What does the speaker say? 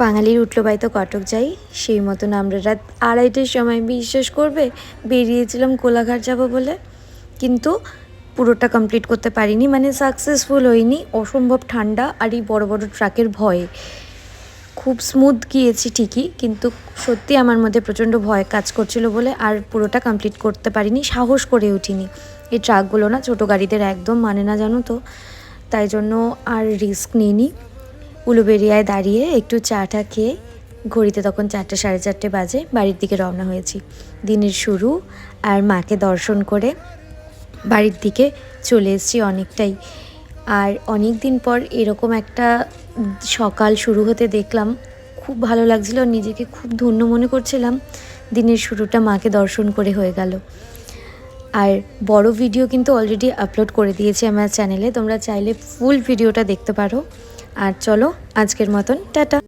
বাঙালির উঠলো বাই তো কটক যাই, সেই মতন আমরা রাত 2:30টার সময়, বিশ্বাস করবে, বেরিয়েছিলাম কোলাঘাট যাব বলে, কিন্তু পুরোটা কমপ্লিট করতে পারিনি, মানে সাকসেসফুল হয়নি। অসম্ভব ঠান্ডা আর এই বড় বড় ট্রাকের ভয়ে। খুব স্মুথ গিয়েছি ঠিকই, কিন্তু সত্যি আমার মধ্যে প্রচণ্ড ভয় কাজ করছিল বলে আর পুরোটা কমপ্লিট করতে পারিনি, সাহস করে উঠিনি। এই ট্রাকগুলো না ছোটো গাড়িদের একদম মানে না, জানো তো, তাই জন্য আর রিস্ক নিইনি। উলুবেড়িয়ায় দাঁড়িয়ে একটু চাটা খেয়ে, ঘড়িতে তখন 4টে 4:30 বাজে, বাড়ির দিকে রওনা হয়েছি। দিনের শুরু আর মাকে দর্শন করে বাড়ির দিকে চলে এসেছি অনেকটাই। আর অনেক দিন পর এরকম একটা সকাল শুরু হতে দেখলাম, খুব ভালো লাগছিল, নিজেকে খুব ধন্য মনে করছিলাম। দিনের শুরুটা মাকে দর্শন করে হয়ে গেল। আর বড় ভিডিও কিন্তু অলরেডি আপলোড করে দিয়েছি আমার চ্যানেলে, তোমরা চাইলে ফুল ভিডিওটা দেখতে পারো। আর চলো আজকের মতন টাটা।